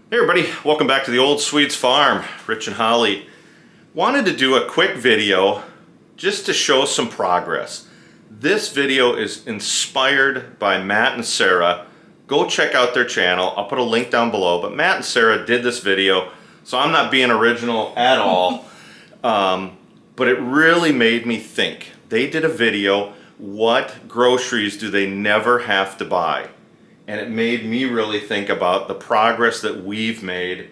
Hey everybody, welcome back to the Old Swedes Farm. Rich and Holly. Wanted to do a quick video just to show some progress. This video is inspired by Matt and Sarah. Go check out their channel. I'll put a link down below, but Matt and Sarah did this video, so I'm not being original at all. But it really made me think. They did a video, what groceries do they never have to buy? And it made me really think about the progress that we've made.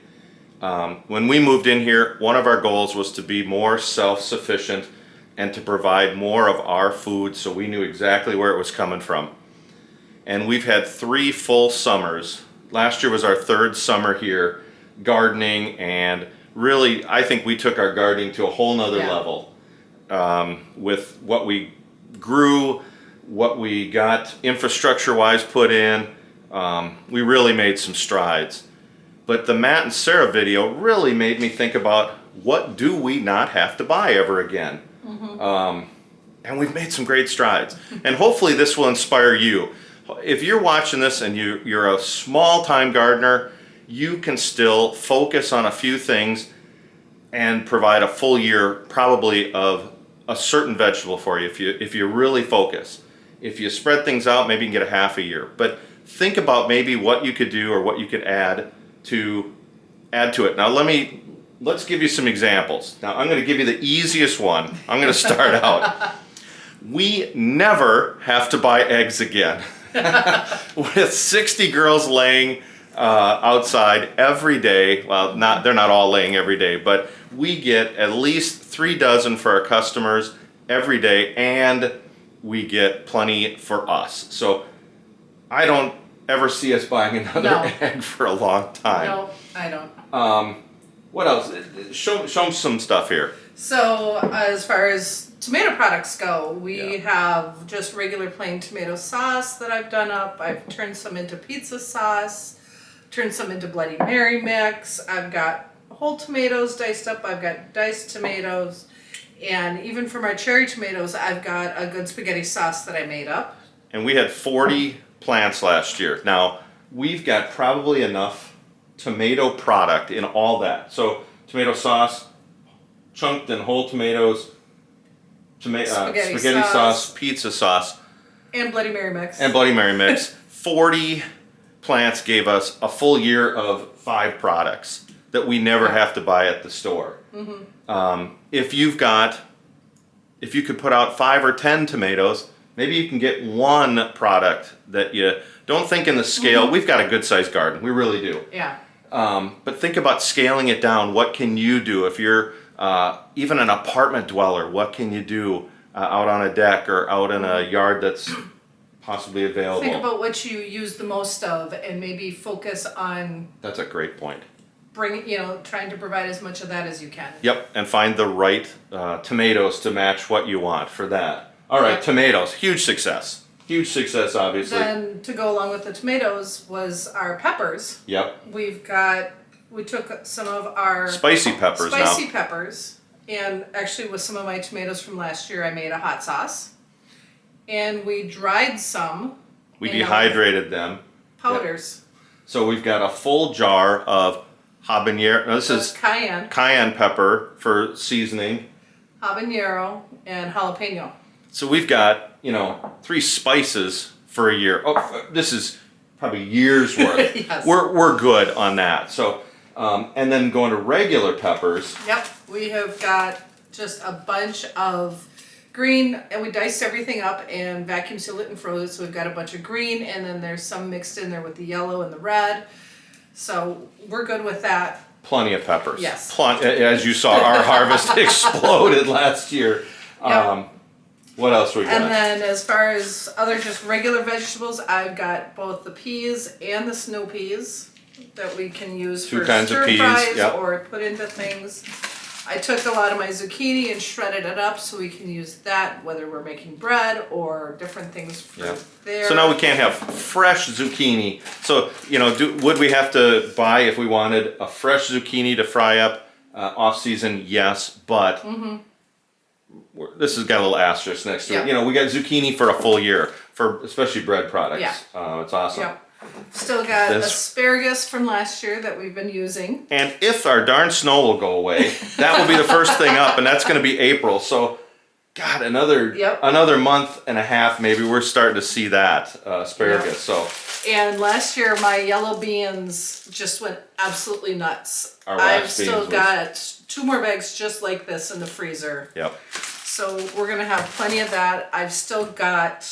When we moved in here, one of our goals was to be more self-sufficient and to provide more of our food so we knew exactly where it was coming from. And we've had 3 full summers. Last year was our 3rd summer here gardening, and really I think we took our gardening to a whole nother level with what we grew, what we got infrastructure-wise put in. We really made some strides. But the Matt and Sarah video really made me think about what do we not have to buy ever again. And we've made some great strides. And hopefully this will inspire you. If you're watching this and you're a small-time gardener, you can still focus on a few things and provide a full year probably of a certain vegetable for you if you really focus. If you spread things out, maybe you can get a half a year. But think about maybe what you could do or what you could add to it. Now let's give you some examples. Now I'm going to give you the easiest one. I'm going to start out. We never have to buy eggs again. With 60 girls laying outside every day, well, they're not all laying every day, but we get at least 3 dozen for our customers every day, and we get plenty for us. So I don't ever see us buying another egg for a long time. No, I don't. What else? Show them some stuff here. So as far as tomato products go, we have just regular plain tomato sauce that I've done up. I've turned some into pizza sauce, turned some into Bloody Mary mix. I've got whole tomatoes diced up. I've got diced tomatoes. And even for my cherry tomatoes, I've got a good spaghetti sauce that I made up. And we had 40 plants last year. Now, we've got probably enough tomato product in all that. So, tomato sauce, chunked and whole tomatoes, spaghetti sauce, pizza sauce. And Bloody Mary mix. 40 plants gave us a full year of 5 products that we never have to buy at the store. If you could put out 5 or 10 tomatoes, maybe you can get 1 product that you don't think in the scale. We've got a good sized garden, we really do. Yeah. But think about scaling it down. What can you do if you're even an apartment dweller? What can you do out on a deck or out in a yard that's possibly available? Think about what you use the most of and maybe focus on. That's a great point. Trying to provide as much of that as you can. Yep, and find the right tomatoes to match what you want for that. All right, tomatoes, huge success. Huge success, obviously. Then to go along with the tomatoes was our peppers. Yep. We took some of our spicy peppers, and actually with some of my tomatoes from last year, I made a hot sauce. And we dried some. We dehydrated them. Powders. Yep. So we've got a full jar of habanero. No, this is cayenne pepper for seasoning. Habanero and jalapeno. So we've got, 3 spices for a year. Oh, this is probably years worth. Yes. We're good on that. So, and then going to regular peppers. Yep, we have got just a bunch of green, and we diced everything up and vacuum sealed it and froze it. So we've got a bunch of green, and then there's some mixed in there with the yellow and the red. So we're good with that. Plenty of peppers. Yes. As you saw, our harvest exploded last year. Yep. What else we got? And then as far as other just regular vegetables, I've got both the peas and the snow peas that we can use for stir fries or put into things. I took a lot of my zucchini and shredded it up so we can use that whether we're making bread or different things for there. So now we can't have fresh zucchini. So, would we have to buy if we wanted a fresh zucchini to fry up off season? Yes, but this has got a little asterisk next to it. We got zucchini for a full year for especially bread products. It's awesome. Still got This- asparagus from last year that we've been using. And if our darn snow will go away, that will be the first thing up, and that's going to be April. So, God, another month and a half, maybe we're starting to see that asparagus. Yep. So, And last year, my yellow beans just went absolutely nuts. Our wax I've still beans got 2 more bags just like this in the freezer. yep. So we're gonna have plenty of that. I've still got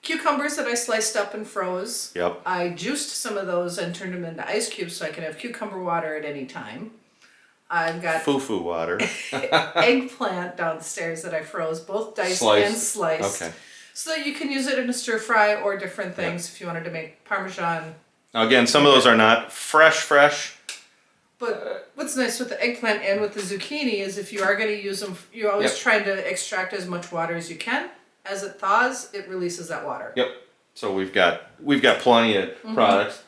cucumbers that I sliced up and froze. Yep. I juiced some of those and turned them into ice cubes so I can have cucumber water at any time. I've got Foo-foo water. eggplant downstairs that I froze, both diced Sliced. and sliced. Okay. So that you can use it in a stir fry or different things if you wanted to make Parmesan. Now, again, some of those are not fresh. But what's nice with the eggplant and with the zucchini is if you are going to use them, you always Yep. try to extract as much water as you can. As it thaws, it releases that water. Yep. So we've got plenty of products.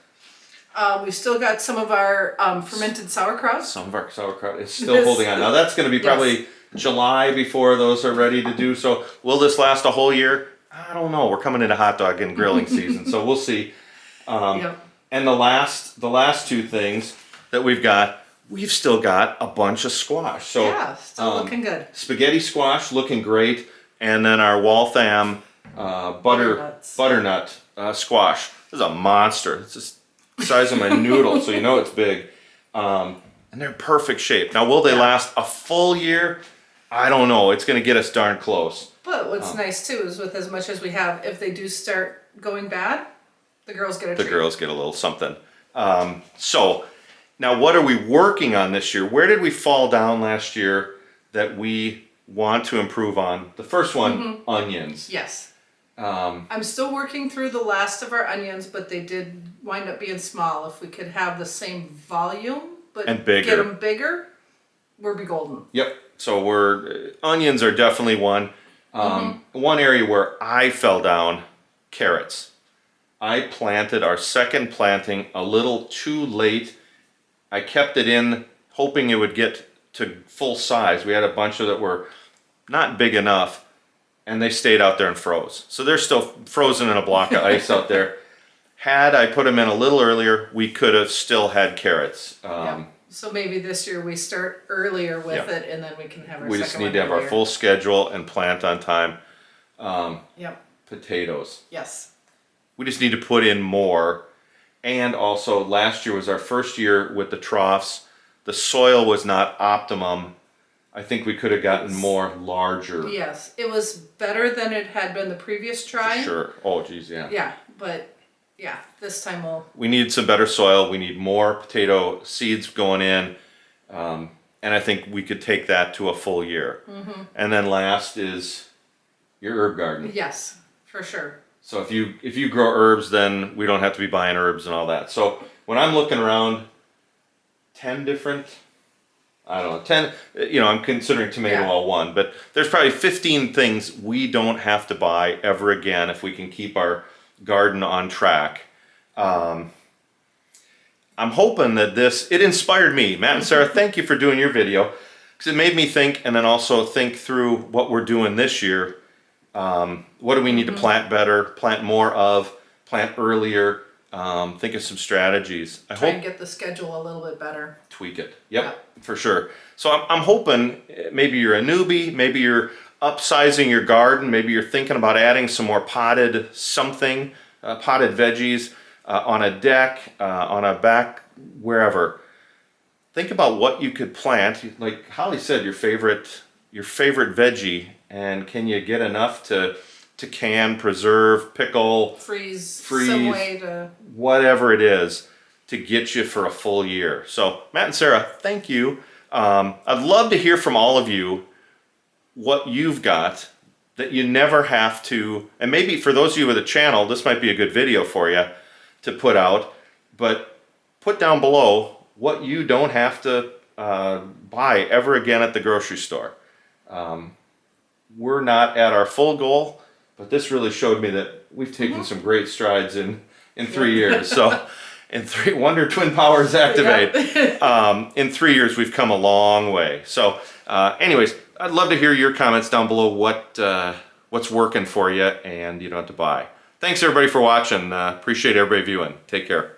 We've still got some of our fermented sauerkraut. Some of our sauerkraut is still holding on. Now that's going to be probably July before those are ready to do. So will this last a whole year? I don't know. We're coming into hot dog and grilling season, so we'll see. Yep. And the last 2 things that we've still got a bunch of squash. So Yeah, still looking good. spaghetti squash looking great, and then our Waltham butternut squash. This is a monster. It's just the size of my noodle, so you know it's big. And they're in perfect shape. Now, will they last a full year? I don't know. It's going to get us darn close. But what's nice too is with as much as we have, if they do start going bad, the girls get a treat. The girls get a little something. So now what are we working on this year? Where did we fall down last year that we want to improve on? The first one, onions. Yes. I'm still working through the last of our onions, but they did wind up being small. If we could have the same volume, but And bigger. get them bigger, we'll be golden. Yep. So onions are definitely one. One area where I fell down, carrots. I planted our second planting a little too late. I kept it in hoping it would get to full size. We had a bunch of that were not big enough, and they stayed out there and froze. So they're still frozen in a block of ice out there. Had I put them in a little earlier, we could have still had carrots. Yeah. So maybe this year we start earlier with Yeah. it, and then we can have our We second just need one to have our earlier. full schedule and plant on time. Yep. Potatoes. Yes. We just need to put in more. And also, last year was our first year with the troughs. The soil was not optimum. I think we could have gotten more larger. Yes. It was better than it had been the previous try. Sure. Oh, geez, yeah. Yeah, but yeah, this time we'll. We need some better soil. We need more potato seeds going in. And I think we could take that to a full year. And then last is your herb garden. Yes, for sure. So if you grow herbs, then we don't have to be buying herbs and all that. So when I'm looking around, 10 different, I don't know, 10, I'm considering tomato Yeah. all one, but there's probably 15 things we don't have to buy ever again if we can keep our garden on track. I'm hoping that it inspired me. Matt and Sarah, thank you for doing your video, because it made me think, and then also think through what we're doing this year. What do we need to plant better, plant more of, plant earlier, think of some strategies. I Try hope and get the schedule a little bit better. tweak it. Yep, for sure. So I'm hoping maybe you're a newbie, maybe you're upsizing your garden, maybe you're thinking about adding some more potted something, potted veggies on a deck, on a back, wherever. Think about what you could plant. Like Holly said, your favorite veggie, and can you get enough to can, preserve, pickle, Freeze. Freeze. Some way to. whatever it is, to get you for a full year. So Matt and Sarah, thank you. I'd love to hear from all of you what you've got that you never have to, and maybe for those of you with a channel, this might be a good video for you to put out, but put down below what you don't have to buy ever again at the grocery store. We're not at our full goal, but this really showed me that we've taken some great strides in 3 years. So wonder twin powers activate. In 3 years, we've come a long way. So anyways, I'd love to hear your comments down below what's working for you and you don't have to buy. Thanks everybody for watching. Appreciate everybody viewing. Take care.